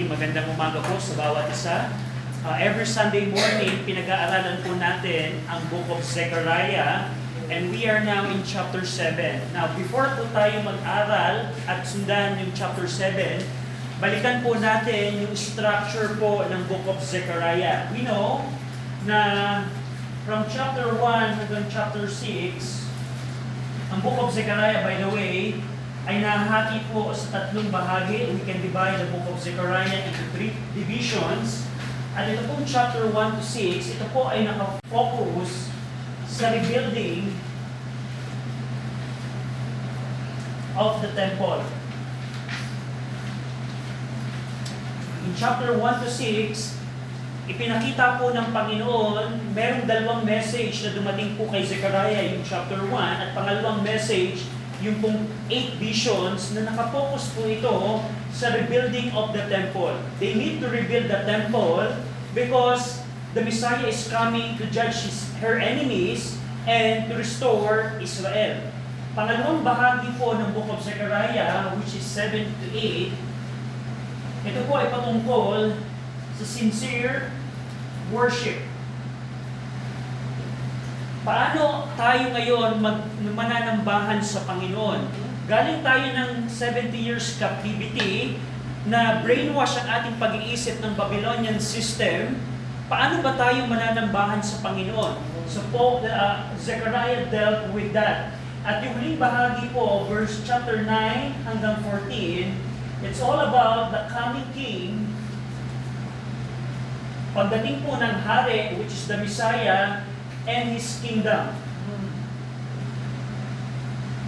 magandang umaga po sa bawat isa. Every Sunday morning, pinag-aaralan po natin ang Book of Zechariah, and we are now in chapter 7. Now, before po tayo mag-aral at sundan yung chapter 7, balikan po natin yung structure po ng Book of Zechariah. We know na from chapter 1 hanggang chapter 6, ang Book of Zechariah, by the way, ay nahati po sa tatlong bahagi. We can divide the Book of Zechariah into 3 divisions. At ito pong chapter 1 to 6, ito po ay nakafocus sa rebuilding of the temple. In chapter 1 to 6, ipinakita po ng Panginoon, merong dalawang message na dumating po kay Zechariah, yung chapter 1, at pangalawang message, yung pong 8 visions na nakafocus po ito sa rebuilding of the temple. They need to rebuild the temple because the Messiah is coming to judge her enemies and to restore Israel. Pangalawang bahagi po ng Book of Zechariah, which is 7 to 8, ito po ay patungkol sa sincere worship. Paano tayo ngayon mananambahan sa Panginoon? Galing tayo ng 70 years captivity na brainwash ang ating pag-iisip ng Babylonian system. Paano ba tayo mananambahan sa Panginoon? So po, Zechariah dealt with that. At yung huling bahagi po, verse chapter 9 hanggang 14, it's all about the coming king. Pagdating po ng hari, which is the Messiah, and His kingdom.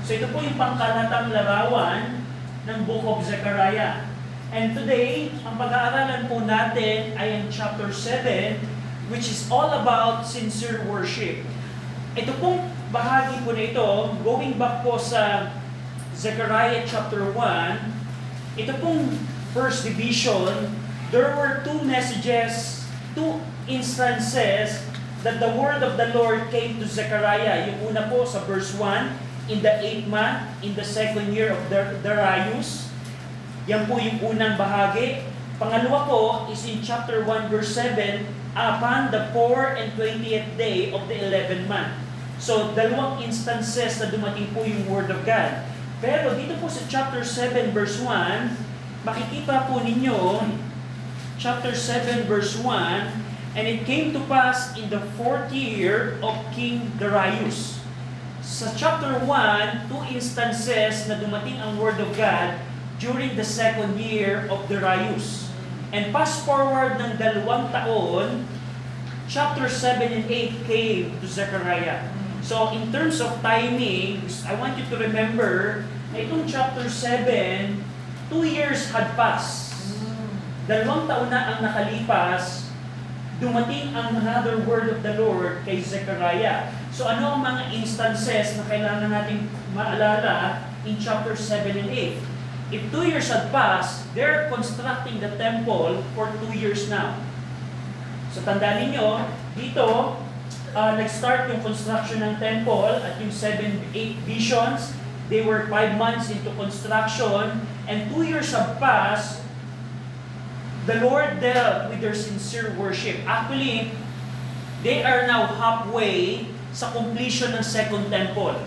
So ito po yung pangkalatang larawan ng Book of Zechariah. And today, ang pag-aaralan po natin ay ang chapter 7, which is all about sincere worship. Ito pong bahagi po na ito, going back po sa Zechariah chapter 1, ito pong first division, there were 2 messages, 2 instances that the word of the Lord came to Zechariah. Yung una po sa verse 1, in the 8th month, in the 2nd year of Darius. Yan po yung unang bahagi. Pangalawa po is in chapter 1 verse 7, upon the 4 and 20th day of the 11th month. So, dalawang instances na dumating po yung word of God. Pero dito po sa chapter 7 verse 1, makikita po ninyo, chapter 7 verse 1, and it came to pass in the 4th year of King Darius. Sa chapter 1, 2 instances na dumating ang Word of God during the 2nd year of Darius. And fast forward ng 2 taon, chapter 7 and 8 came to Zechariah. So in terms of timing, I want you to remember na itong chapter 7, 2 years had passed. 2 taon na ang nakalipas, dumating ang another word of the Lord kay Zechariah. So ano ang mga instances na kailangan natin maalala in chapter 7 and 8? If 2 years had passed, they're constructing the temple for 2 years now. So tandaan ninyo, dito, nag-start yung construction ng temple at yung 7-8 visions. They were 5 months into construction and 2 years have passed. The Lord dealt with their sincere worship. Actually, they are now halfway sa completion ng second temple.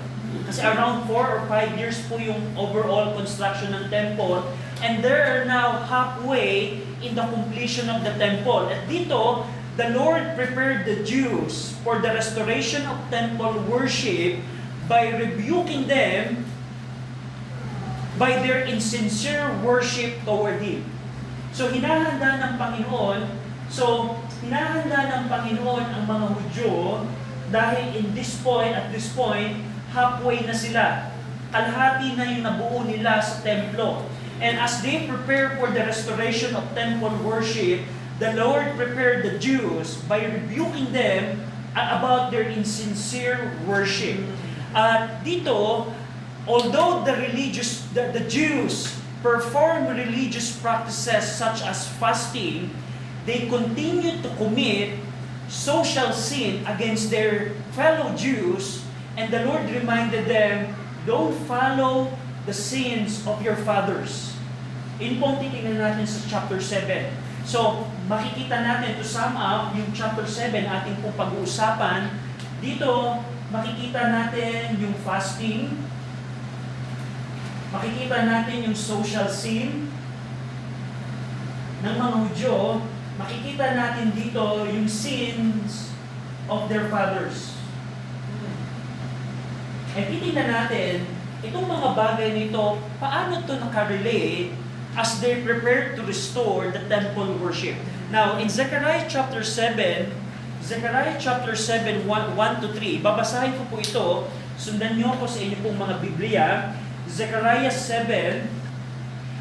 Kasi around 4 or 5 years po yung overall construction ng temple. And they are now halfway in the completion of the temple. At dito, the Lord prepared the Jews for the restoration of temple worship by rebuking them by their insincere worship toward Him. So hinahanda ng Panginoon ang mga Hudyo dahil at this point, halfway na sila. Kalahati na yung nabuo nila sa templo. And as they prepare for the restoration of temple worship, the Lord prepared the Jews by rebuking them about their insincere worship. At dito, although the Jews perform religious practices such as fasting, they continue to commit social sin against their fellow Jews, and the Lord reminded them, don't follow the sins of your fathers. Yun po ang titingnan natin sa chapter 7. So, makikita natin, to sum up, yung chapter 7, ating pong pag-uusapan. Dito, makikita natin yung fasting, makikita natin yung social sin ng mga Hudyo, makikita natin dito yung sins of their fathers. And titingnan natin, itong mga bagay nito, paano ito nakarelate as they prepare to restore the temple worship. Now, in Zechariah chapter 7, 1 to 3, babasahin ko po ito, sundan niyo po sa inyo pong mga Biblia, Zechariah 7,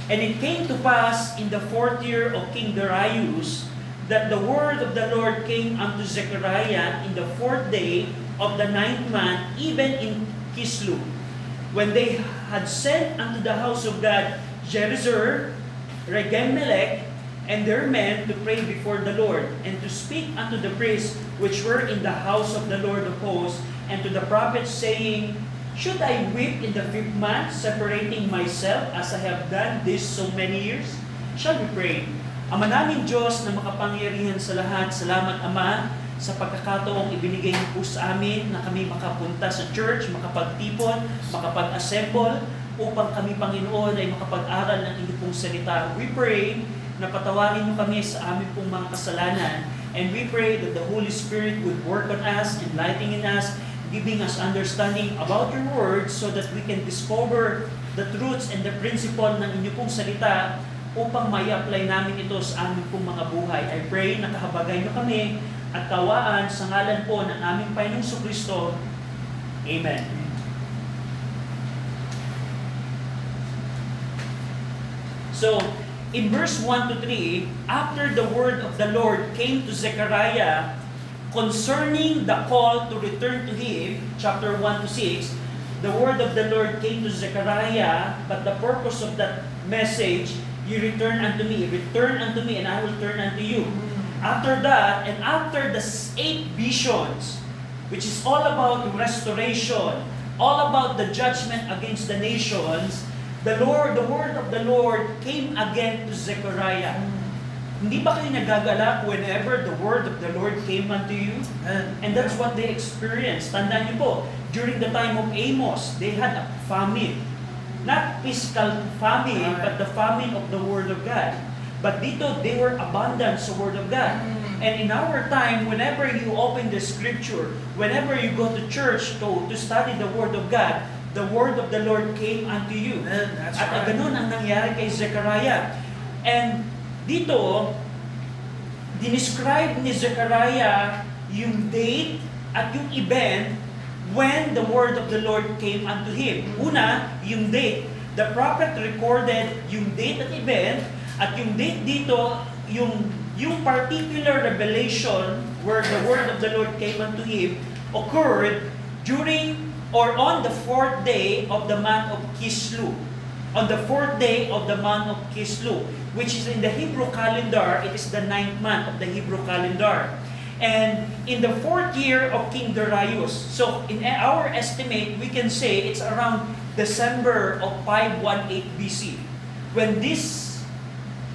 and it came to pass in the 4th year of King Darius, that the word of the Lord came unto Zechariah in the 4th day of the 9th month, even in Kislu, when they had sent unto the house of God Jerezer, Regem-melech, and their men to pray before the Lord, and to speak unto the priests which were in the house of the Lord of hosts, and to the prophets, saying, Should I weep in the 5th month, separating myself as I have done this so many years? Shall we pray? Ama namin Diyos na makapangyarihan sa lahat, salamat Ama sa pagkakataong ibinigay niyo po sa amin na kami makapunta sa church, makapagtipon, makapag-assemble, upang kami, Panginoon, ay makapag-aral ng inyong pong salita. We pray na patawarin niyo kami sa aming pong mga kasalanan. And we pray that the Holy Spirit would work on us, enlightening us, giving us understanding about your word so that we can discover the truths and the principle ng inyong pong salita upang mai-apply namin ito sa aming pong mga buhay. I pray na kahabagay niyo kami at kawaan sa ngalan po ng aming Panginoong Kristo. Amen. So, in verse 1 to 3, after the word of the Lord came to Zechariah concerning the call to return to him, chapter 1 to 6, the word of the Lord came to Zechariah, but the purpose of that message, you return unto me, and I will turn unto you. After that, and after the 8 visions, which is all about restoration, all about the judgment against the nations, the word of the Lord came again to Zechariah. Hindi ba kayo nagagalak whenever the word of the Lord came unto you? And that's what they experienced. Tandaan niyo po, during the time of Amos, they had a famine. Not physical famine, but the famine of the word of God. But dito, they were abundant sa word of God. And in our time, whenever you open the scripture, whenever you go to church to study the word of God, the word of the Lord came unto you. That's At right. ganun ang nangyari kay Zechariah. And dito, dinescribe ni Zechariah yung date at yung event when the word of the Lord came unto him. Una, yung date. The prophet recorded yung date at event, at yung date dito, yung particular revelation where the word of the Lord came unto him occurred during or on the 4th day of the month of Kislu. On the 4th day of the month of Kislu, which is in the Hebrew calendar, it is the 9th month of the Hebrew calendar. And in the 4th year of King Darius. So in our estimate, we can say it's around December of 518 BC. When this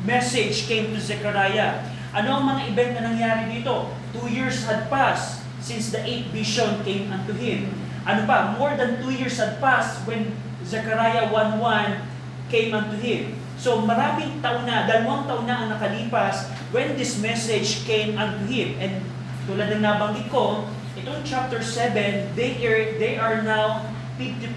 message came to Zechariah. Ano ang mga event na nangyari dito? 2 years had passed since the 8th vision came unto him. Ano pa? More than 2 years had passed when Zechariah 1:1 came unto him. So maraming taon na, 2 taon na ang nakalipas when this message came unto him. And tulad ng nabanggit ko, itong chapter 7, they are now 50%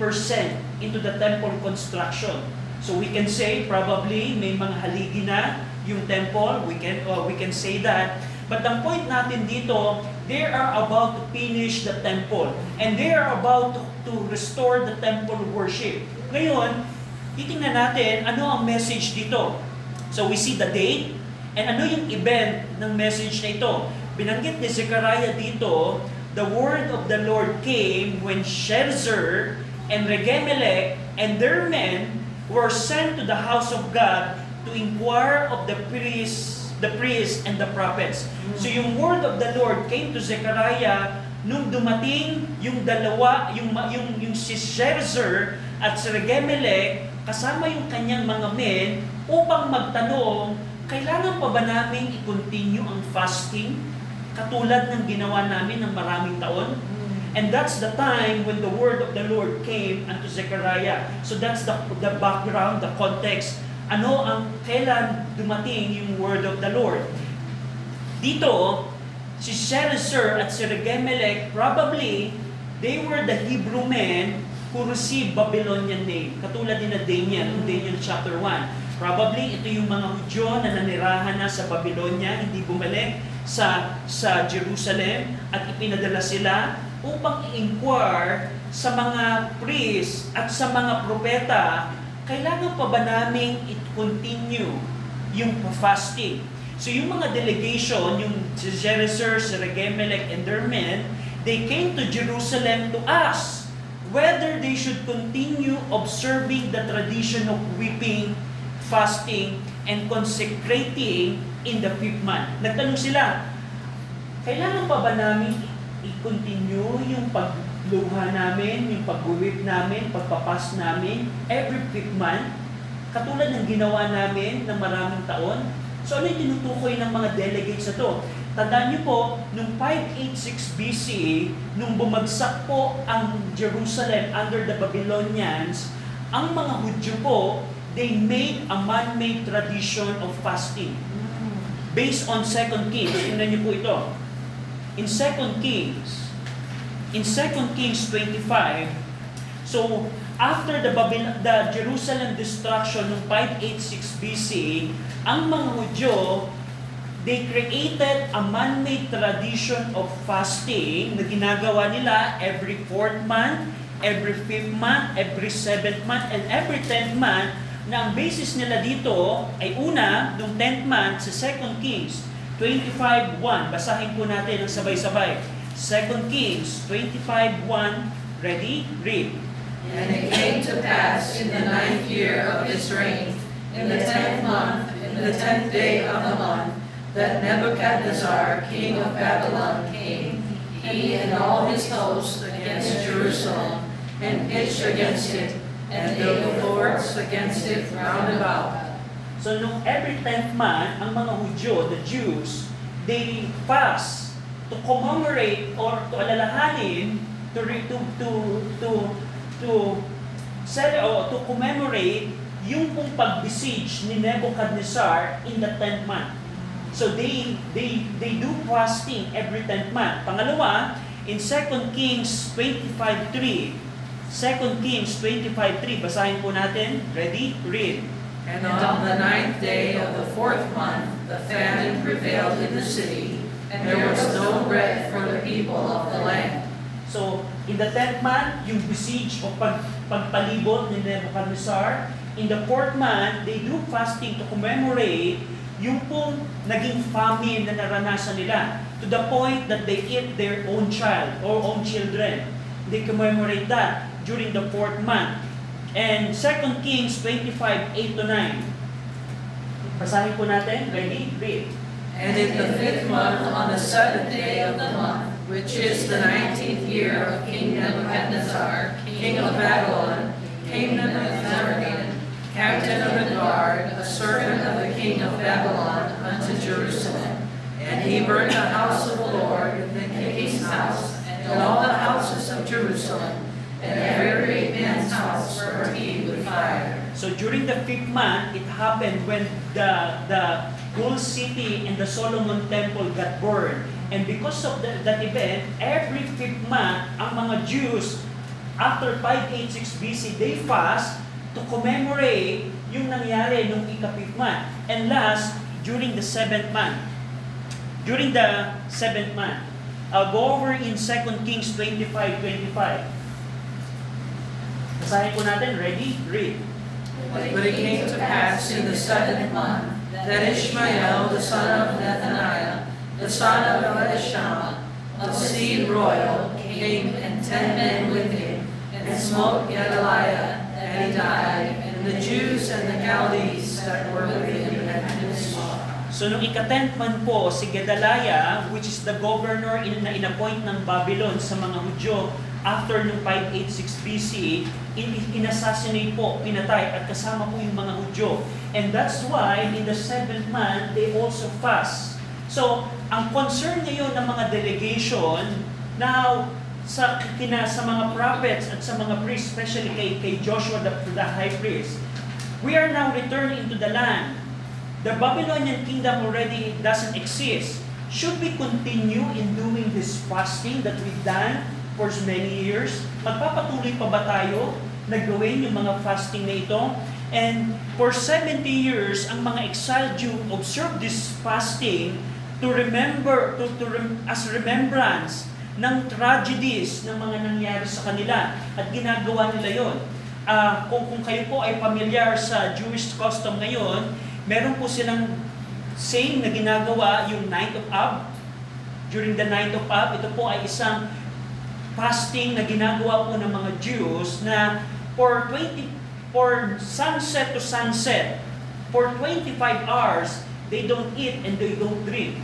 into the temple construction. So we can say probably may mga haligi na yung temple, we can say that. But the point natin dito, they are about to finish the temple. And they are about to restore the temple worship. Ngayon, titingnan natin ano ang message dito. So we see the date, and ano yung event ng message na ito. Binanggit ni Zechariah dito, the word of the Lord came when Sherezer and Regem-melech and their men were sent to the house of God to inquire of the priests and the prophets. So yung word of the Lord came to Zechariah nung dumating yung dalawa, yung si Sherezer at si Regem-melech kasama yung kanyang mga men upang magtanong, kailangan pa ba namin i-continue ang fasting katulad ng ginawa namin ng maraming taon? And that's the time when the word of the Lord came unto Zechariah. So that's the background, the context. Ano ang kailan dumating yung word of the Lord? Dito, si Sherezer at si Regemelech, probably, they were the Hebrew men who received Babylonian name. Katulad din na Daniel, in Daniel chapter 1. Probably, ito yung mga Hudyo na nanirahan na sa Babylonia, hindi bumalik sa Jerusalem, at ipinadala sila upang i-inquire sa mga priest at sa mga propeta, kailangan pa ba namin i-continue yung fasting? So yung mga delegation, yung si Sherezer, si Regemelech, and their men, they came to Jerusalem to ask whether they should continue observing the tradition of weeping, fasting, and consecrating in the 5th month. Nagtanong sila, kailangan pa ba namin i-continue yung pagluha namin, yung pag-weep namin, pagpapas namin every 5th month, katulad ng ginawa namin ng maraming taon? So ano yung tinutukoy ng mga delegates na to? Tandaan niyo po, nung 586 BCE, nung bumagsak po ang Jerusalem under the Babylonians, ang mga Hudyo po, they made a man-made tradition of fasting. Based on 2 Kings, tingnan niyo po ito. In 2 Kings 25, so after the Jerusalem destruction noong 586 BCE, ang mga Hudyo, they created a man-made tradition of fasting na ginagawa nila every 4th month, every 5th month, every 7th month, and every 10th month, na ang basis nila dito ay una, noong 10th month sa 2 Kings 25:1. Basahin po natin ang sabay-sabay. 2 Kings 25:1. Ready? Read. And it came to pass in the 9th year of his reign, in the 10th month, in the 10th day of the month, that Nebuchadnezzar, king of Babylon, came, he and all his host, against Jerusalem, and pitched against it, and built forts against it round about. So, nung every 10th month, ang mga Hudyo, the Jews, they fast to commemorate or to alalahanin, to commemorate yung pong pag-besiege ni Nebuchadnezzar in the 10th month. So, they do fasting every 10th month. Pangalawa, in 2 Kings 25:3, 2 Kings 25:3, basahin po natin. Ready? Read. And on the 9th day of the 4th month, the famine prevailed in the city, and there was no bread for the people of the land. So, in the 10th month, yung besiege o pagpalibot ni Nebuchadnezzar. In the 4th month, they do fasting to commemorate yung pong naging famine na naranasan nila, to the point that they eat their own child or own children. They commemorate that during the 4th month. And 2 Kings 25:8-9. Basahin po natin. Ready? Read. And in the 5th month, on the 7th day of the month, which is the 19th year of King Nebuchadnezzar, king of Babylon, came Nebuzaradan, captain of the guard, a servant of the king of Babylon, unto Jerusalem. And he burned the house of the Lord, the king's house, and all the houses of Jerusalem, and every man's house burned he with fire. So during the 5th month, it happened when the whole city and the Solomon Temple got burned. And because of that event, every 5th month, ang mga Jews, after 586 BC, they fast to commemorate yung nangyari nung ika-5th month. And last, during the 7th month. During the 7th month. I'll go over in 2 Kings 25:25. Basahin po natin. Ready? Read. But it came to pass in the 7th month that Ishmael, the son of Nethaniah, the son of Elishama, of seed royal, came, and 10 men with him, and smote Gedaliah, and he died, and the Jews and the Chaldees that were with him had been slaughtered. So nung ika-10th month po, si Gedaliah, which is the governor na inappoint ng Babylon sa mga Hudyo after nung 586 BC, inassassinate po, pinatay, at kasama po yung mga Hudyo. And that's why in the 7th month, they also fast. So, ang concern ngayon ng mga delegation, now, sa mga prophets at sa mga priests, especially kay Joshua the high priest, we are now returning to the land. The Babylonian kingdom already doesn't exist. Should we continue in doing this fasting that we've done for many years? Magpapatuloy pa ba tayo na gawin yung mga fasting na ito? And for 70 years, ang mga exiled Jew observe this fasting to remember, as remembrance ng tragedies ng mga nangyari sa kanila. At ginagawa nila yon. Kung kayo po ay familiar sa Jewish custom ngayon, meron po silang saying na ginagawa, yung Night of Ab. During the Night of Ab, ito po ay isang fasting na ginagawa po ng mga Jews na for sunset to sunset, for 25 hours, they don't eat and they don't drink.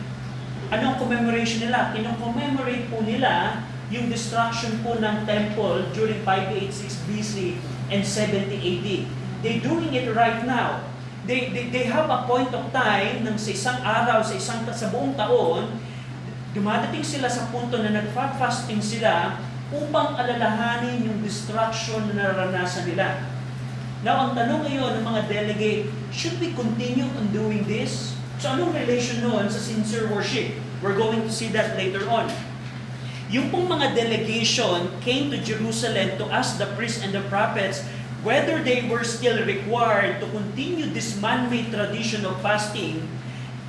Anong commemoration nila? Kino-commemorate po nila yung destruction po ng temple during 586 BC and 70 AD. They're doing it right now. They have a point of time nang sa isang araw, sa buong taon, dumadating sila sa punto na nagfa-fasting sila upang alalahanin yung destruction na naranasan nila. Now, ang tanong ngayon ng mga delegate, should we continue on doing this? So, anong relation noon sa sincere worship? We're going to see that later on. Yung pong mga delegation came to Jerusalem to ask the priests and the prophets whether they were still required to continue this man-made tradition of fasting,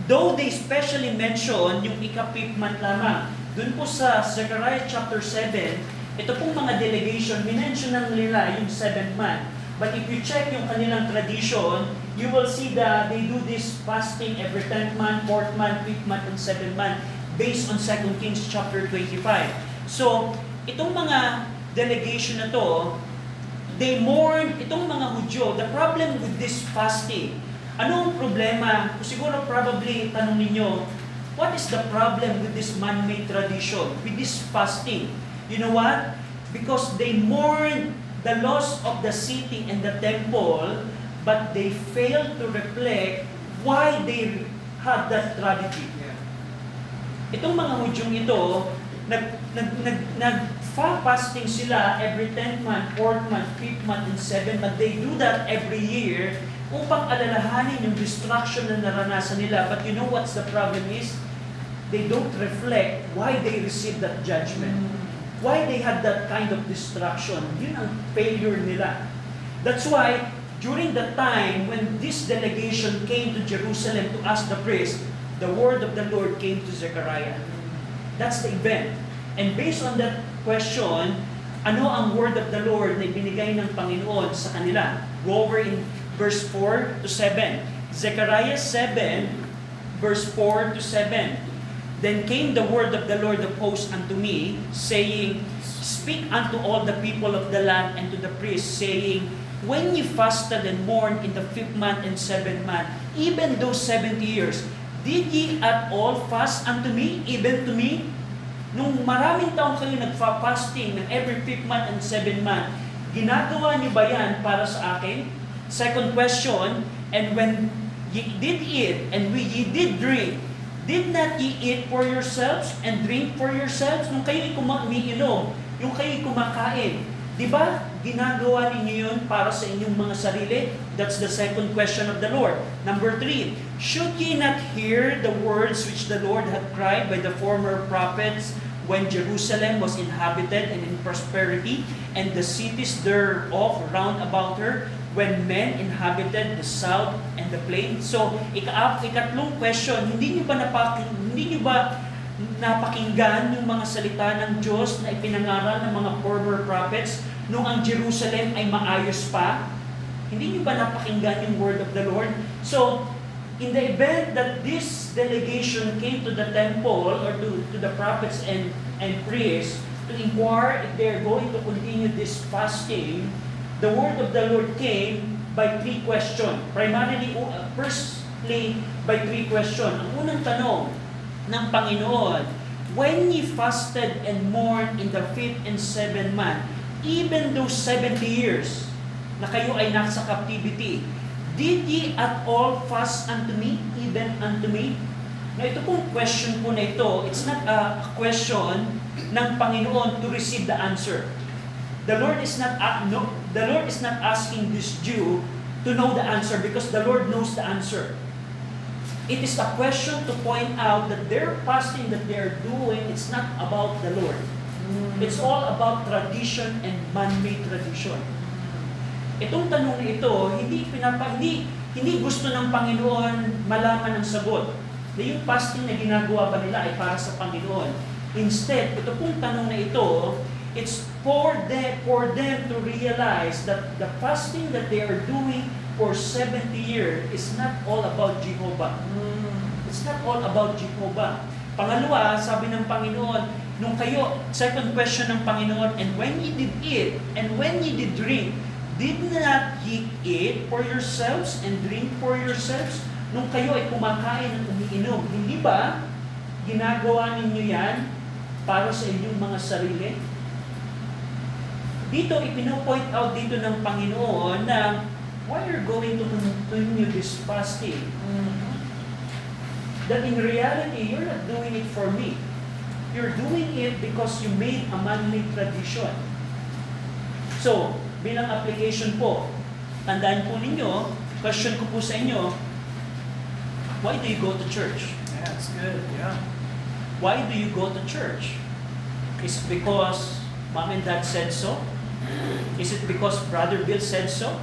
though they specially mention yung ika-5th month lamang. Doon po sa Zechariah chapter 7, ito pong mga delegation, minention nila yung 7th month. But if you check yung kanilang tradition, you will see that they do this fasting every 10th month, 4th month, 5th month, and 7th month based on 2 Kings chapter 25. So, itong mga delegation na to, they mourn, itong mga Hudyo, the problem with this fasting, anong problema? Siguro probably tanong ninyo, what is the problem with this man-made tradition, with this fasting? You know what? Because they mourn the loss of the city and the temple, but they fail to reflect why they had that tragedy. Itong mga Hudyong ito, nag-fasting sila every 10th month, 4th month, 5th month, and 7th month. They do that every year upang alalahanin yung destruction na naranasan nila. But you know what's the problem is? They don't reflect why they received that judgment. Why they had that kind of destruction. Yun ang failure nila. That's why, during the time when this delegation came to Jerusalem to ask the priest, the word of the Lord came to Zechariah. That's the event. And based on that question, ano ang word of the Lord na ibinigay ng Panginoon sa kanila? Go over in verse 4 to 7. Zechariah 7, verse 4 to 7. Then came the word of the Lord of hosts unto me, saying, Speak unto all the people of the land and to the priests, saying, When ye fasted and mourned in the 5th month and 7th month, even those 70 years, did ye at all fast unto me, even to me? Nung maraming taong kayo nagfa-fasting ng every 5th month and 7th month, ginagawa niyo ba yan para sa akin? Second question, and when ye did eat and ye did drink, did not ye eat for yourselves and drink for yourselves? Nung kayo'y umiinom, yung kayo'y kumakain, di ba ginagawa ninyo yun para sa inyong mga sarili? That's the second question of the Lord. Number 3, should ye not hear the words which the Lord had cried by the former prophets when Jerusalem was inhabited and in prosperity, and the cities thereof round about her, when men inhabited the south and the plain? So, ikatlong question, hindi niyo ba napakinggan yung mga salita ng Diyos na ipinangaral ng mga former prophets nung ang Jerusalem ay maayos pa? Hindi niyo ba napakinggan yung word of the Lord? So, in the event that this delegation came to the temple or to the prophets and priests to inquire if they're going to continue this fasting, the word of the Lord came by 3 questions. Primarily, first simply by 3 questions. Ang unang tanong ng Panginoon, when ye fasted and mourned in the 5th and 7th month, even those 70 years na kayo ay nasa captivity, did ye at all fast unto me, even unto me? Na ito pong question po na ito, it's not a question ng Panginoon to receive the answer. The Lord is not asking this Jew to know the answer because the Lord knows the answer. It is a question to point out that their fasting that they are doing, it's not about the Lord. It's all about tradition and man-made tradition. Itong tanong na ito, hindi gusto ng Panginoon malaman ang sagot. Na yung fasting na ginagawa ba nila ay para sa Panginoon. Instead, ito pong tanong na ito, it's for them to realize that the fasting that they are doing for 70 years is not all about Jehovah. It's not all about Jehovah. Pangalawa, sabi ng Panginoon, nung kayo, second question ng Panginoon, and when ye did eat, and when ye did drink, did not ye eat for yourselves and drink for yourselves? Nung kayo ay kumakain at umiinom, hindi ba ginagawa ninyo yan para sa inyong mga sarili? Dito, ipino-point out dito ng Panginoon na why you're going to continue this fasting? That in reality, you're not doing it for me. You're doing it because you made a manly tradition. So, bilang application po, tandaan po ninyo, question ko po sa inyo, why do you go to church? Yeah, that's good. Yeah. Why do you go to church? Is it because mom and dad said so? Is it because Brother Bill said so?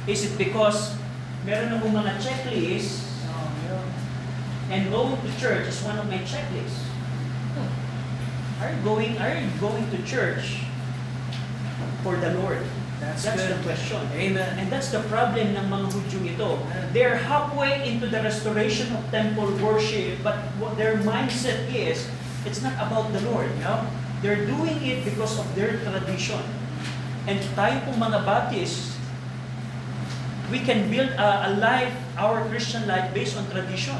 Is it because meron akong mga checklist and going to church is one of my checklists? Are you going to church for the Lord? That's the question. Amen. And that's the problem ng mga Hudyong ito. They're halfway into the restoration of temple worship, but what their mindset is, it's not about the Lord. Yeah. They're doing it because of their tradition. And tayo pong mga Baptists, we can build a life, our Christian life, based on tradition.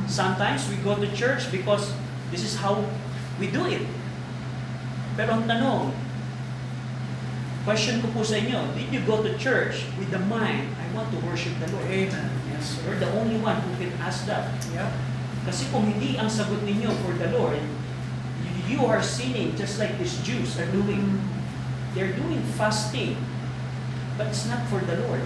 Sometimes we go to church because this is how we do it. Pero ang tanong, question ko po sa inyo, did you go to church with the mind, I want to worship the Lord? Amen. Yes, You're the only one who can ask that. Yeah. Kasi kung hindi ang sagot ninyo for the Lord, you are sinning just like these Jews are doing. They're doing fasting, but it's not for the Lord.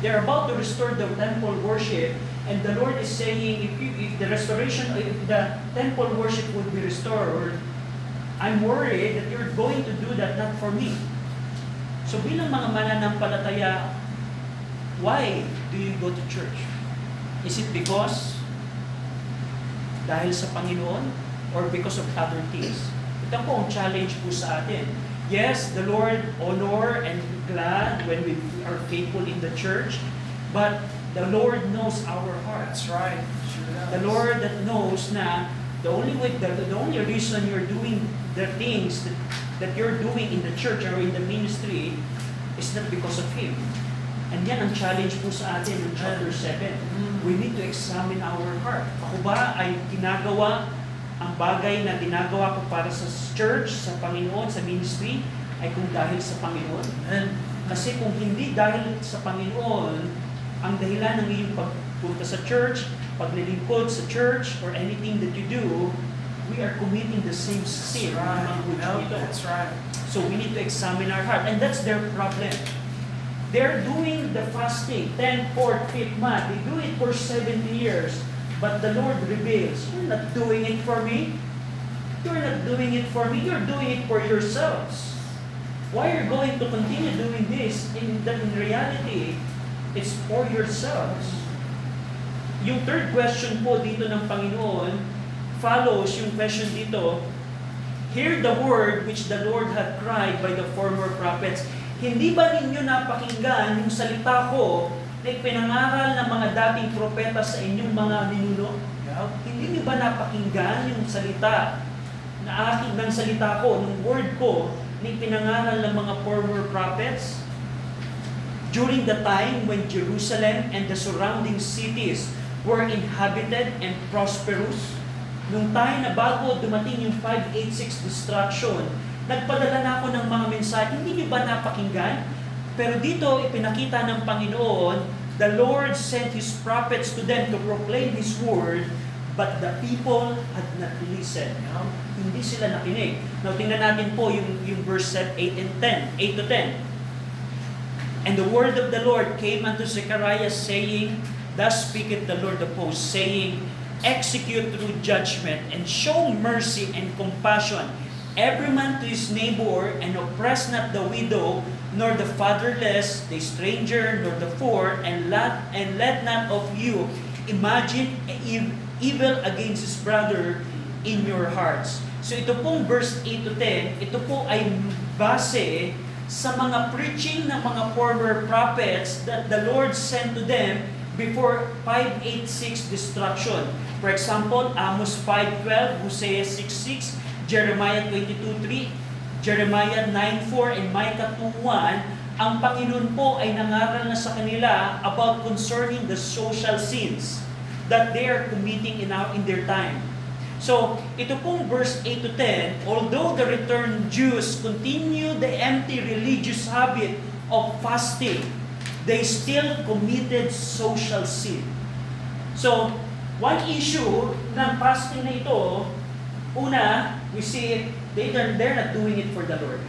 They're about to restore the temple worship, and the Lord is saying, if the temple worship would be restored, I'm worried that you're going to do that not for me. So bilang mga mananampalataya, why do you go to church? Is it because dahil sa Panginoon or because of other things? Ito po ang challenge po sa atin. Yes, the Lord honor and glad when we are faithful in the church, but the Lord knows our hearts. That's right. Sure does. The Lord that knows na the only reason you're doing the things that you're doing in the church or in the ministry is not because of Him. And yan ang challenge po sa atin in chapter 7. We need to examine our heart. Ako ba ay ginagawa ang bagay na ginagawa ko para sa church, sa Panginoon, sa ministry, ay kung dahil sa Panginoon? Kasi kung hindi dahil sa Panginoon, ang dahilan ng iyong pagpunta sa church, paglilingkod sa church, or anything that you do, we are committing the same sin. That's right. So we need to examine our heart. And that's their problem. They're doing the fasting, 10, 4, 5th month. They do it for 70 years. But the Lord reveals, you're not doing it for me. You're not doing it for me. You're doing it for yourselves. Why are you going to continue doing this? In reality, it's for yourselves. Yung third question po dito ng Panginoon follows yung question dito, hear the word which the Lord had cried by the former prophets. Hindi ba ninyo napakinggan yung salita ko na ipinangaral ng mga dating propeta sa inyong mga ninuno? Hindi niyo ba napakinggan yung salita ng salita ko, ng word ko, na ipinangaral ng mga former prophets? during the time when Jerusalem and the surrounding cities were inhabited and prosperous. Nung time na bago dumating yung 586 destruction, nagpadala na ako ng mga mensahe. Hindi niyo ba napakinggan? Pero dito, ipinakita ng Panginoon, the Lord sent His prophets to them to proclaim His word, but the people had not listened. Hindi sila nakinig. Now, tingnan natin po yung verse 8 and 10, 8 to 10. And the word of the Lord came unto Zechariah, saying, Thus speaketh the Lord of hosts, saying, Execute through judgment, and show mercy and compassion, every man to his neighbor, and oppress not the widow, nor the fatherless, the stranger, nor the poor, and let not of you imagine evil against his brother in your hearts. So ito pong verse 8 to 10, ito po ay base sa mga preaching ng mga former prophets that the Lord sent to them before 586 destruction. For example, Amos 5:12, Hosea 6:6, Jeremiah 22:3, Jeremiah 9:4, and Micah 2:1. Ang Panginoon po ay nangaral na sa kanila about concerning the social sins that they are committing in their time. So, ito pong verse 8 to 10, although the returned Jews continue the empty religious habit of fasting, they still committed social sin. So, one issue ng fasting na ito, una, we see it, they're not doing it for the Lord.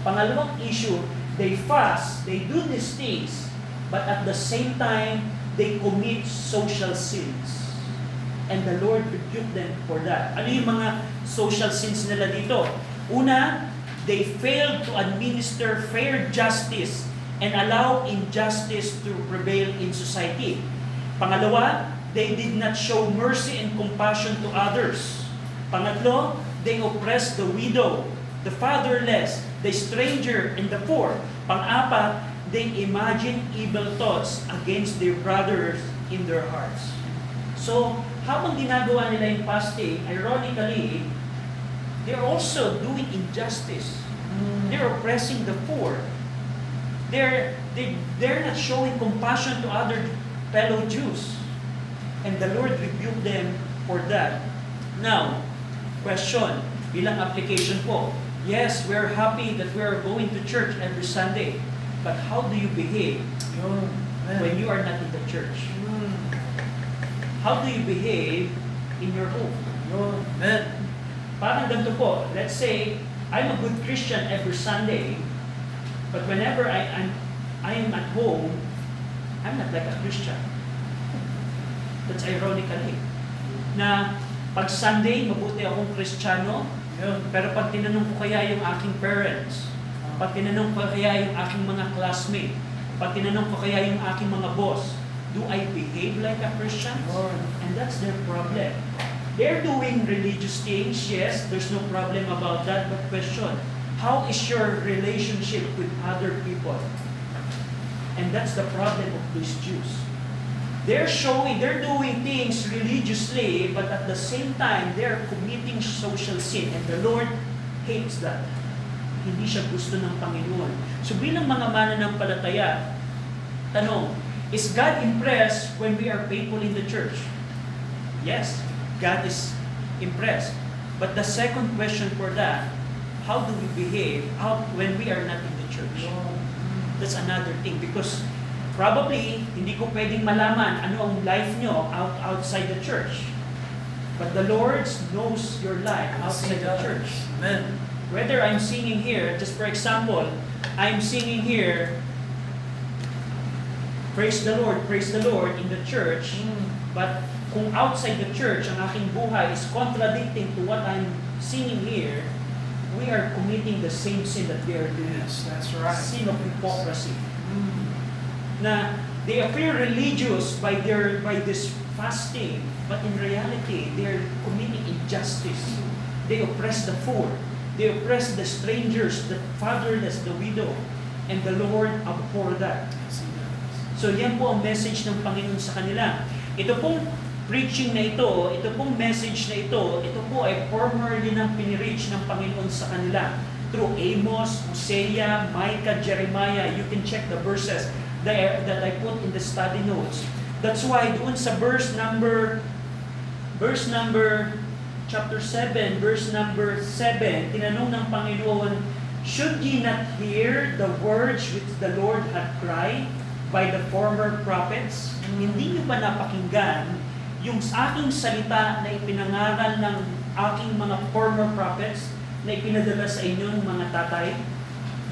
Pangalawang issue, they fast, they do these things, but at the same time, they commit social sins. And the Lord rebuked them for that. Ano yung mga social sins nila dito? Una, they failed to administer fair justice and allow injustice to prevail in society. Pangalawa, they did not show mercy and compassion to others. Pangatlo, they oppressed the widow, the fatherless, the stranger, and the poor. Pang-apat, they imagine evil thoughts against their brothers in their hearts. So, habang ginagawa nila yung fasting, ironically, they're also doing injustice. They're oppressing the poor. They're not showing compassion to other fellow Jews. And the Lord rebuked them for that. Now, question, bilang application po. Yes, we're happy that we are going to church every Sunday. But how do you behave when you are not in the church? How do you behave in your home? Parang ganito po. Let's say, I'm a good Christian every Sunday, but whenever I am at home, I'm not like a Christian. That's ironically. Na pag Sunday, mabuti akong Kristiyano, pero pag tinanong ko kaya yung aking parents, pag tinanong ko kaya yung aking mga classmates, pag tinanong ko kaya yung aking mga boss, do I behave like a Christian? And that's their problem. They're doing religious things, yes, there's no problem about that, but question, how is your relationship with other people? And that's the problem of these Jews. They're doing things religiously, but at the same time, they're committing social sin, and the Lord hates that. Hindi siya gusto ng Panginoon. So bilang mga mananampalataya, tanong, is God impressed when we are faithful in the church? Yes, God is impressed. But the second question for that, how do we behave when we are not in the church? That's another thing, because probably hindi ko pwedeng malaman ano ang life nyo outside the church. But the Lord knows your life outside the church. Amen. Whether I'm singing here, just for example, I'm singing here, praise the Lord in the church, but kung outside the church, ang aking buhay is contradicting to what I'm singing here, we are committing the same sin that they are doing. Yes, that's right. Sin of hypocrisy. Na they appear religious by this fasting, but in reality, they are committing injustice. They oppress the poor. They oppress the strangers, the fatherless, the widow, and the Lord abhor that. So yan po ang message ng Panginoon sa kanila. Ito pong preaching na ito, ito pong message na ito po ay formerly nang pinireach ng Panginoon sa kanila. through Amos, Hosea, Micah, Jeremiah. You can check the verses that I put in the study notes. That's why doon sa chapter 7, verse number 7, tinanong ng Panginoon, should ye not hear the words which the Lord had cried by the former prophets? Hindi niyo ba napakinggan yung aking salita na ipinangaral ng aking mga former prophets na ipinadala sa inyong mga tatay?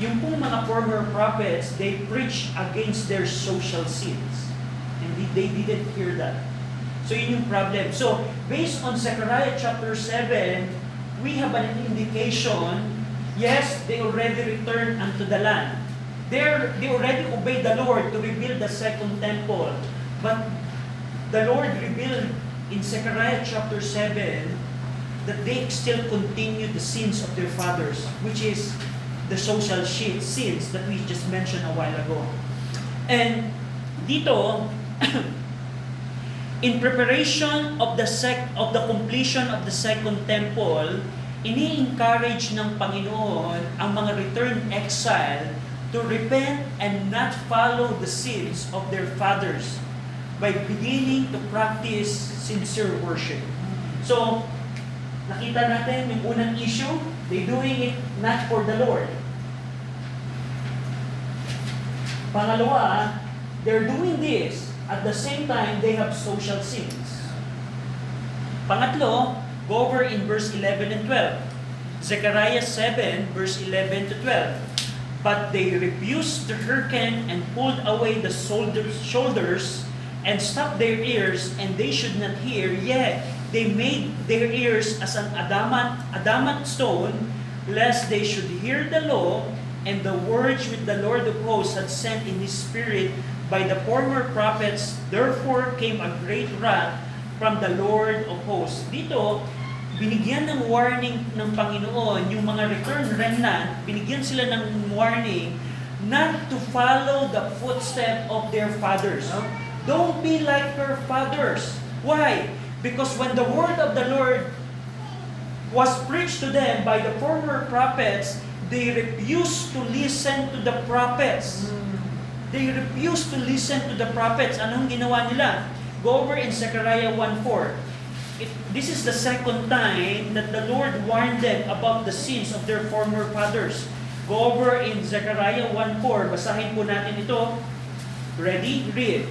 Yung pong mga former prophets, they preach against their social sins. And they didn't hear that. So yun yung problem. So, based on Zechariah chapter 7, we have an indication, yes, they already returned unto the land. They already obeyed the Lord to rebuild the second temple. But the Lord revealed in Zechariah chapter 7 that they still continue the sins of their fathers, which is the social sins that we just mentioned a while ago. And dito, in preparation of the completion of the second temple, ini-encourage ng Panginoon ang mga returned exile to repent and not follow the sins of their fathers by beginning to practice sincere worship. So, nakita natin yung unang issue, they doing it not for the Lord. Pangalawa, they're doing this at the same time they have social sins. Pangatlo, go over in verse 11 and 12. Zechariah 7, verse 11 to 12. But they refused to hearken and pulled away the shoulders and stopped their ears, and they should not hear, yet they made their ears as an adamant stone, lest they should hear the law and the words which the Lord of hosts had sent in His Spirit by the former prophets. Therefore came a great wrath from the Lord of hosts. Dito, binigyan ng warning ng Panginoon yung mga returned remnant, binigyan sila ng warning not to follow the footsteps of their fathers. Don't be like your fathers. Why? Because when the word of the Lord was preached to them by the former prophets, they refused to listen to the prophets. They refused to listen to the prophets. Anong ginawa nila? Go over in Zechariah 1:4. This is the second time that the Lord warned them about the sins of their former fathers. Go over in Zechariah 1:4. Basahin po natin ito. Ready? Read.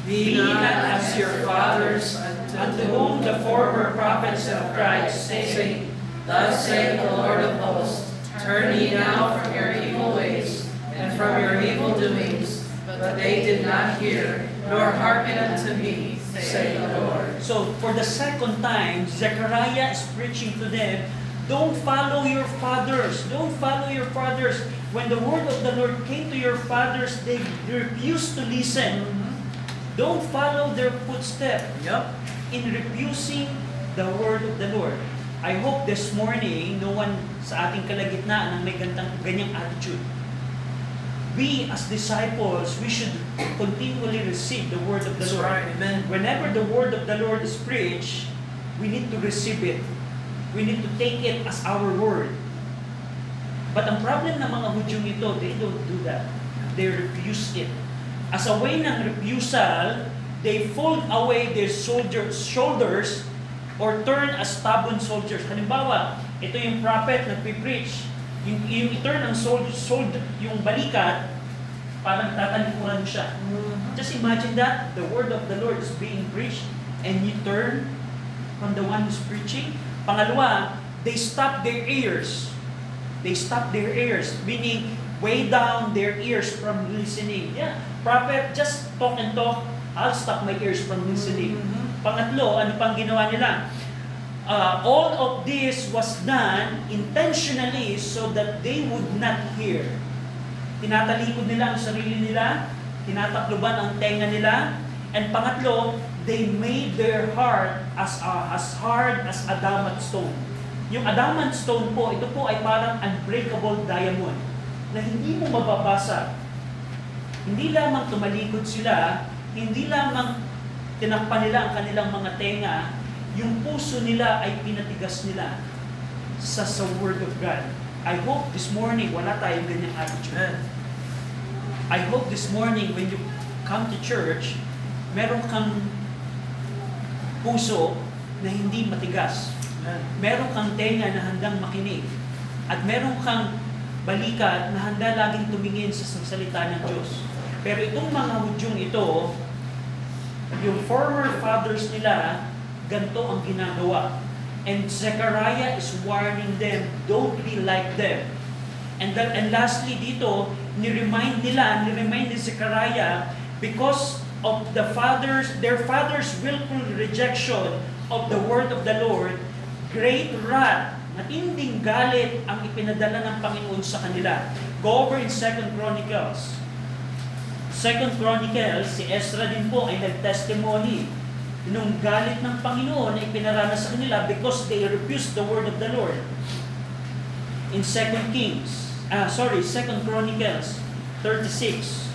Be not as your fathers, unto whom the former prophets have cried, saying, Thus saith the Lord of hosts, Turn ye now from your evil ways, and from your evil doings. But they did not hear, nor hearken unto me, saith the Lord. So, for the second time, Zechariah is preaching to them, don't follow your fathers. Don't follow your fathers. When the word of the Lord came to your fathers, they refused to listen. Don't follow their footsteps in refusing the word of the Lord. I hope this morning, no one sa ating kalagitnaan ang may ganyang attitude. We as disciples, we should continually receive the word of the That's Lord. right, amen. Whenever the word of the Lord is preached, we need to receive it. We need to take it as our word. But ang problem ng mga Hudyong ito, they don't do that. They refuse it. As a way ng refusal, they fold away their shoulders or turn as stubborn soldiers. Halimbawa, ito yung prophet nagpipreach. Yung i-turn ang yung balikat, parang tatalikuran siya. Just imagine that, the word of the Lord is being preached, and you turn from the one who's preaching. Pangalawa, they stop their ears. They stop their ears, meaning weigh down their ears from listening. Yeah, prophet, just talk and talk, I'll stop my ears from listening. Pangatlo, ano pang ginawa nila? All of this was done intentionally so that they would not hear. Tinatalikod nila ang sarili nila, tinatakluban ang tenga nila, and pangatlo, they made their heart as hard as adamant stone. Yung adamant stone po, ito po ay parang unbreakable diamond na hindi mo mababasa. Hindi lamang tumalikod sila, hindi lamang tinakpan nila ang kanilang mga tenga, yung puso nila ay pinatigas nila sa Word of God. I hope this morning wala tayong ganyang attitude. I hope this morning when you come to church, meron kang puso na hindi matigas. Meron kang tenga na handang makinig. At meron kang balikat na handa laging tumingin sa salita ng Diyos. Pero itong mga Hudyong ito, yung former fathers nila, ganito ang ginagawa. And Zechariah is warning them, don't be like them. And lastly dito, ni-remind ni Zechariah, because of their father's willful rejection of the word of the Lord, great wrath, matinding galit ang ipinadala ng Panginoon sa kanila. Go over in 2 Chronicles. 2 Chronicles, si Ezra din po ay nag-testimony nung galit ng Panginoon na ipinaranas sa kanila because they refused the word of the Lord. In 2 Chronicles 36.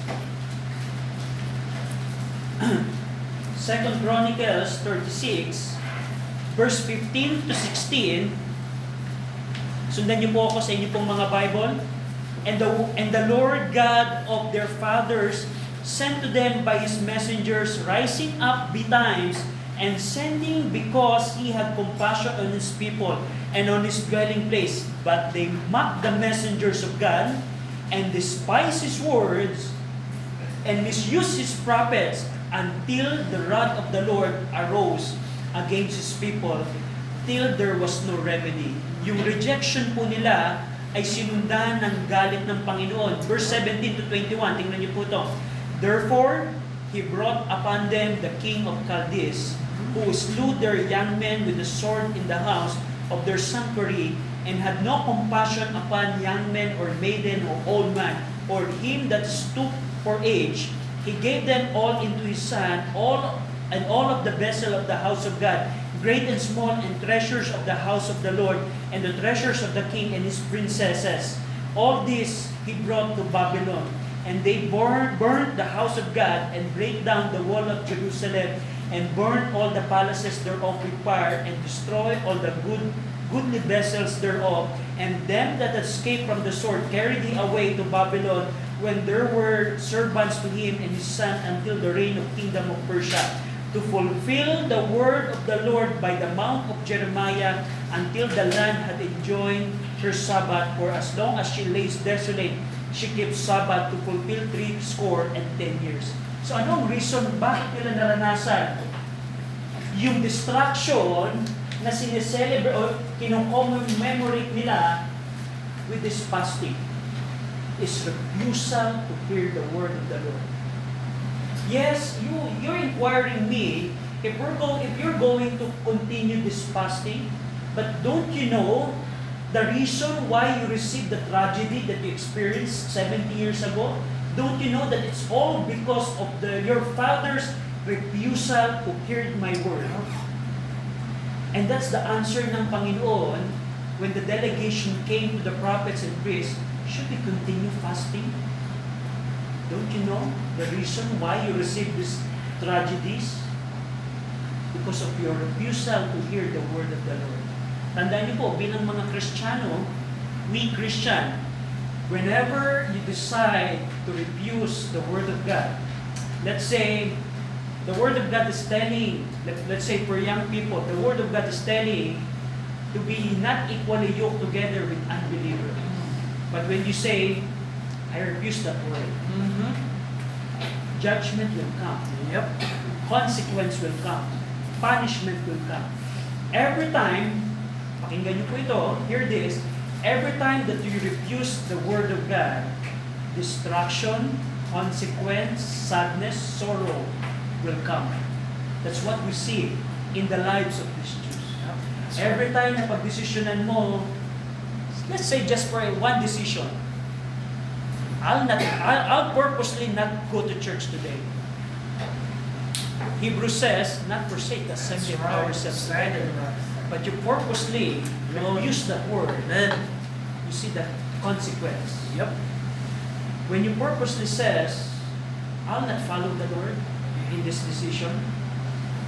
2 Chronicles 36, verse 15 to 16. Sundan niyo po ako sa inyo pong mga Bible. And the Lord God of their fathers sent to them by His messengers, rising up betimes and sending because He had compassion on His people and on His dwelling place. But they mocked the messengers of God and despised His words and misused His prophets until the wrath of the Lord arose against His people till there was no remedy. Yung rejection po nila ay sinundan ng galit ng Panginoon. Verse 17 to 21, tingnan niyo po ito. Therefore, He brought upon them the king of Chaldees, who slew their young men with the sword in the house of their sanctuary, and had no compassion upon young men or maiden or old man, or him that stooped for age. He gave them all into his hand, all of the vessel of the house of God, great and small, and treasures of the house of the Lord, and the treasures of the king and his princesses. All this he brought to Babylon. And they burned the house of God, and brake down the wall of Jerusalem, and burned all the palaces thereof with fire, and destroyed all the goodly vessels thereof. And them that escaped from the sword carried he away to Babylon, when there were servants to him and his son until the reign of kingdom of Persia, to fulfill the word of the Lord by the mouth of Jeremiah, until the land had enjoined her Sabbath, for as long as she lays desolate, she keeps Sabbath to fulfill 70 years. So anong reason bakit nila naranasan yung destruction na sineselebrate o kinocommemorate nila with this fasting is refusal to hear the word of the Lord. Yes, you're inquiring me if you're going to continue this fasting, but don't you know the reason why you received the tragedy that you experienced 70 years ago? Don't you know that it's all because of your father's refusal to hear my word? And that's the answer ng Panginoon when the delegation came to the prophets and priests. Should we continue fasting? Don't you know the reason why you received these tragedies? Because of your refusal to hear the word of the Lord. Tandaan niyo po, bilang mga Kristiyano, we Christian, whenever you decide to refuse the word of God, let's say, the word of God is telling, let's say for young people, the word of God is telling to be not equally yoked together with unbelievers. But when you say, I refuse that word, judgment will come. Yep. Consequence will come. Punishment will come. Every time, pakinggan niyo po ito, hear this, every time that you refuse the word of God, destruction, consequence, sadness, sorrow will come. That's what we see in the lives of these Jews. Every time na pagdesisyonan mo, let's say just for one decision, I'll purposely not go to church today. Hebrews says, not forsake the assembly of ourselves together. But you purposely use that word. Then you see the consequence. Yep. When you purposely says, I'll not follow the Lord in this decision.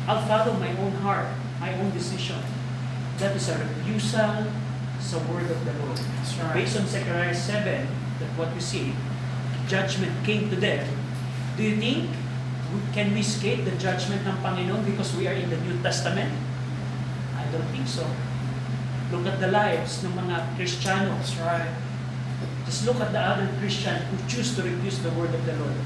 I'll follow my own heart, my own decision. That is a refusal sa word of the Lord. That's right. Based on Zechariah 7, that what we see, judgment came to them. Do you think can we escape the judgment ng Panginoon because we are in the New Testament? I don't think so. Look at the lives ng mga Kristiyano. That's right. Just look at the other Christian who choose to refuse the word of the Lord.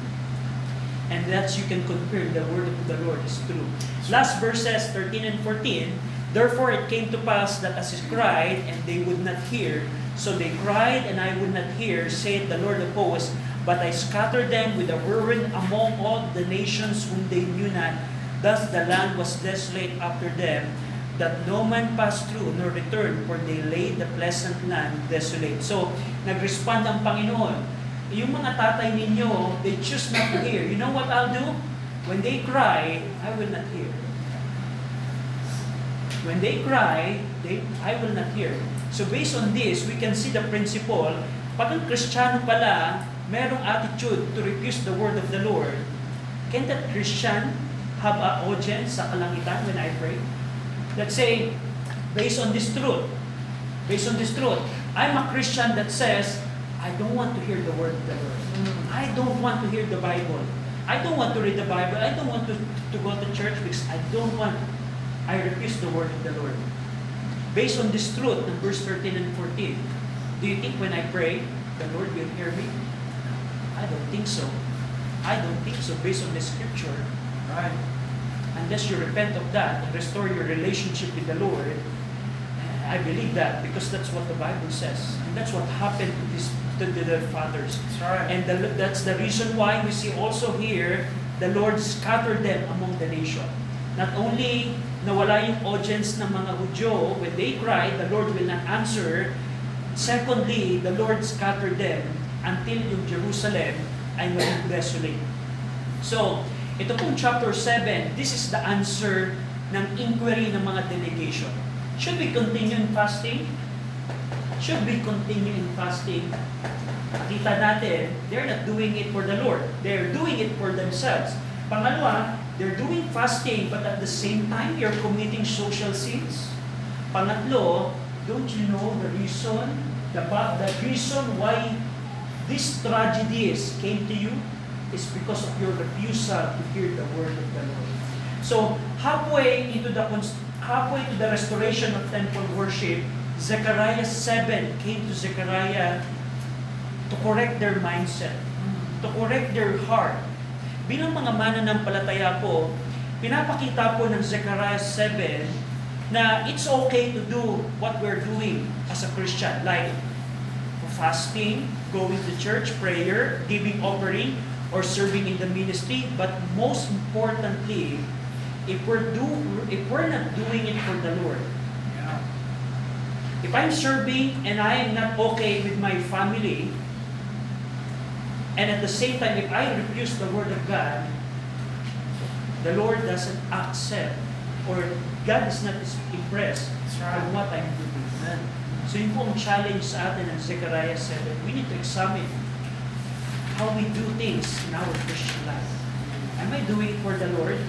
And that's you can confirm the word of the Lord is true. Last verses 13 and 14. Therefore it came to pass that as he cried, and they would not hear, so they cried, and I would not hear, saith the Lord of hosts, but I scattered them with a whirlwind among all the nations whom they knew not. Thus the land was desolate after them, that no man passed through nor returned, for they laid the pleasant land desolate. So, nag-respond ang Panginoon. Yung mga tatay ninyo, they choose not to hear. You know what I'll do? When they cry, I will not hear. When they cry, I will not hear. So based on this, we can see the principle, pag ang Kristiyano pala, merong attitude to refuse the word of the Lord, can that Christian have an audience sa kalangitan when I pray? Let's say, based on this truth, I'm a Christian that says, I don't want to hear the word of the Lord. I don't want to hear the Bible. I don't want to read the Bible. I don't want to go to church because I refuse the word of the Lord. Based on this truth, in verse 13 and 14, do you think when I pray, the Lord will hear me? I don't think so. Based on the scripture, Right. unless you repent of that and restore your relationship with the Lord, I believe that because that's what the Bible says. And that's what happened to their fathers. That's right. And that's the reason why we see also here, the Lord scattered them among the nation. Not only nawala yung audience ng mga Hudyo, when they cried, the Lord will not answer. Secondly, the Lord scattered them until yung Jerusalem ay maging desolate. So, ito pong chapter 7, this is the answer ng inquiry ng mga delegation. Should we continue in fasting? Should we continue in fasting? Kita natin, they're not doing it for the Lord. They're doing it for themselves. Pangalawa, they're doing fasting, but at the same time, you're committing social sins. Pangatlo, don't you know the reason why these tragedies came to you is because of your refusal to hear the word of the Lord. So, halfway to the restoration of temple worship, Zechariah 7 came to Zechariah to correct their mindset, to correct their heart. Bilang mga mananampalataya po, pinapakita po ng Zechariah 7 na it's okay to do what we're doing as a Christian, like fasting, going to church, prayer, giving offering, or serving in the ministry. But most importantly, if we're not doing it for the Lord, Yeah. if I'm serving and I am not okay with my family, and at the same time, if I refuse the word of God, the Lord doesn't accept, or God is not impressed on what I'm doing. So yun po ang challenge sa atin ng Zechariah 7. We need to examine how we do things in our Christian life. Am I doing it for the Lord?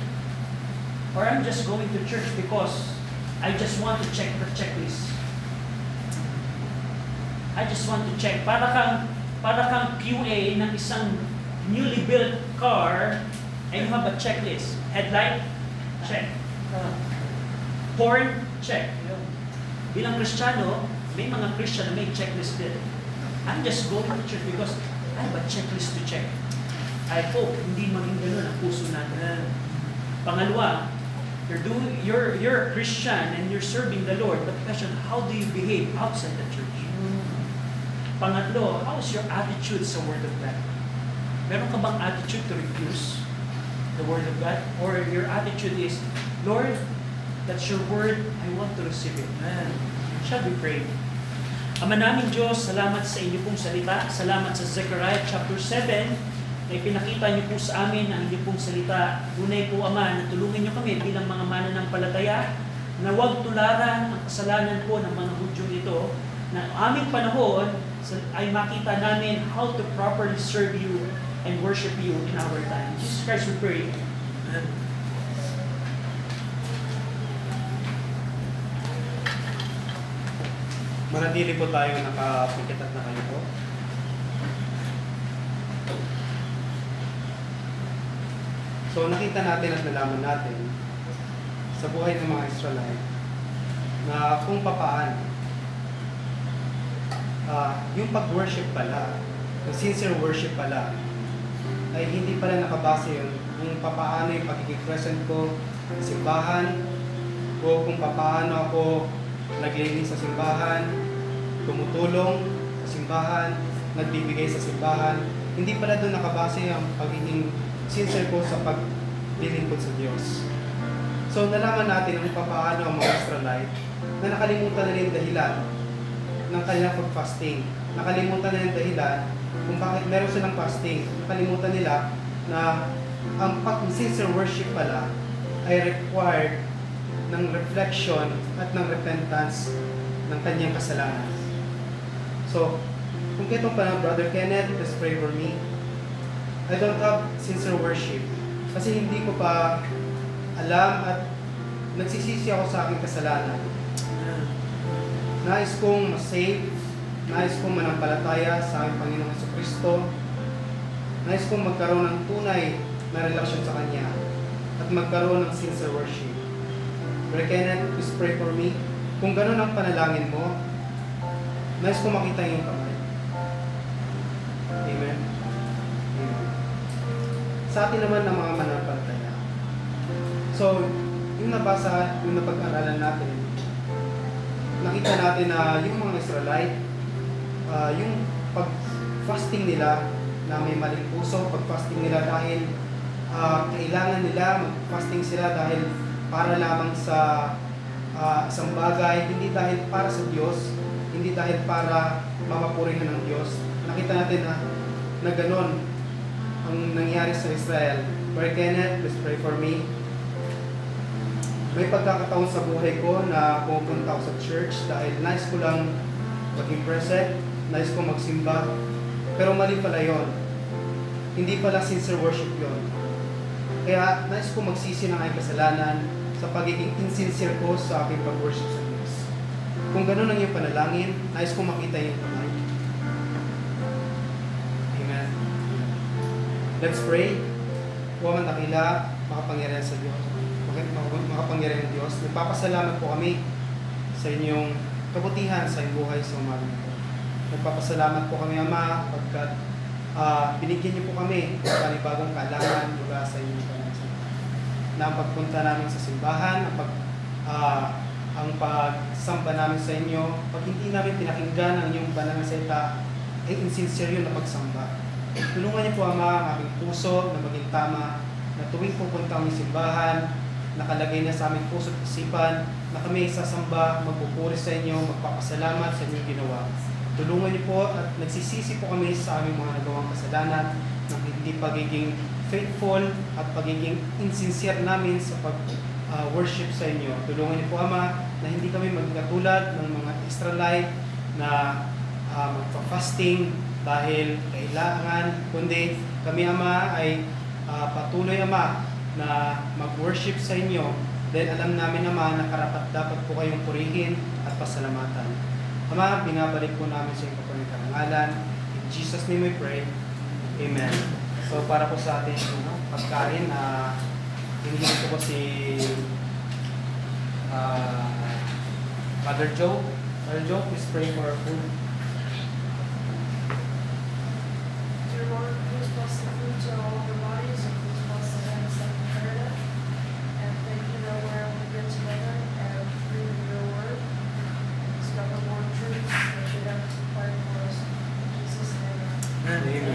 Or I'm just going to church because I just want to check the checklist. I just want to check. Para kang QA ng isang newly built car and you have a checklist. Headlight? Check. Horn? Check. Bilang Kristiyano, may mga Christian na may checklist din. I'm just going to church because I have a checklist to check. I hope hindi maging ganun ang puso natin. Pangalawa, you're a Christian and you're serving the Lord, but the question, how do you behave outside the church? Pangatlo, how is your attitude sa Word of God? Meron ka bang attitude to refuse the Word of God? Or your attitude is, Lord, that's your Word, I want to receive it. Shall we pray? Ama namin Diyos, salamat sa inyo pong salita. Salamat sa Zechariah chapter 7 na ipinakita niyo po sa amin ang inyong pong salita. Tunay po, Ama, na tulungan niyo kami bilang mga mananampalataya na huwag tularan ang kasalanan po ng mga Hudyo ito, na aming panahon ay makita namin how to properly serve you and worship you in our time. Jesus Christ, we pray. Amen. Manatili po tayo nakapikit at nakayo po. So nakita natin at nalaman natin sa buhay ng mga Israelite na kung papaano yung pag-worship pala, yung sincere worship pala, ay hindi pala nakabase yun kung papaano yung pagiging present ko sa simbahan, o kung papaano ako naglinis sa simbahan, tumutulong sa simbahan, nagbibigay sa simbahan. Hindi pala doon nakabase ang pagiging sincere ko sa paglilingkod sa Diyos. So nalaman natin kung papaano ang mga Israelite na nakalimutan na rin dahilan ng kanilang pag-fasting. Nakalimutan na yung dahilan kung bakit meron silang fasting. Nakalimutan nila na ang sincere worship pala ay required ng reflection at ng repentance ng kanyang kasalanan. So, kung kitong pa ng Brother Kenneth, let's pray for me. I don't have sincere worship kasi hindi ko pa alam at nagsisisi ako sa aking kasalanan. Nais kong ma-save, nais kong manampalataya sa aking Panginoong Jesucristo, nais kong magkaroon ng tunay na relasyon sa Kanya at magkaroon ng sincere worship. Brother Kenneth, please pray for me. Kung ganun ang panalangin mo, nais kong makita yung kamay. Amen. Amen. Sa atin naman ng mga manampalataya. So, yung nabasa, yung napag-aralan natin, nakita natin na yung mga Israelite, yung pag-fasting nila na may maling puso, pag-fasting nila dahil kailangan nila, mag-fasting sila dahil para lamang sa isang bagay, hindi dahil para sa Diyos, hindi dahil para mapapurihan ng Diyos. Nakita natin na ganon ang nangyari sa Israel. Brother Kenneth, please pray for me. May pagkakataon sa buhay ko na pupunta ako sa church dahil nais ko lang maging present, nais ko magsimba, pero mali pala yon. Hindi pala sincere worship yon. Kaya nais ko magsisi ng aking kasalanan sa pagiging insincere ko sa aking pag-worship sa Diyos. Kung ganun ang iyong panalangin, nais ko makita yung kamay. Amen. Let's pray. Huwag man takila, makapangyarihan sa Diyos. Makapangyarihan ng Diyos. Nagpapasalamat po kami sa inyong kabutihan sa inyong buhay sa umaga nito. Nagpapasalamat po kami, Ama, pagkat binigyan niyo po kami ng panibagong kaalaman mula sa inyong panagsama. Na ang pagpunta namin sa simbahan, ang pagsamba namin sa inyo, pag hindi namin pinakinggan ang inyong banal na salita, ay insincere yun na pagsamba. Tulungan niyo po, Ama, ang aming puso na maging tama, na tuwing pupunta kami sa simbahan, nakalagay na sa aming puso at isipan na kami sasamba, magpupuri sa inyo, magpapasalamat sa inyong ginawa. Tulungan niyo po at nagsisisi po kami sa aming mga nagawang kasalanan ng hindi pagiging faithful at pagiging insincere namin sa pag-worship sa inyo. Tulungan niyo po, Ama, na hindi kami magkatulad ng mga Israelite na magpa-fasting dahil kailangan, kundi kami, Ama, ay patuloy, Ama, na mag-worship sa inyo dahil alam namin naman na karapat dapat po kayong purihin at pasalamatan. Ama, binabalik po namin sa inyong kapatid karangalan. In Jesus' name we pray. Amen. So para po sa ating pagkain, hinihingi ko po si Father Joe. Father Joe, please pray for our food. Dear Lord, please bless the food to all of our bodies and please bless the hands that prepared it. And thank you that we're able to get together and read your word. Discover more truths that you have to fight for us. In Jesus' name. Amen.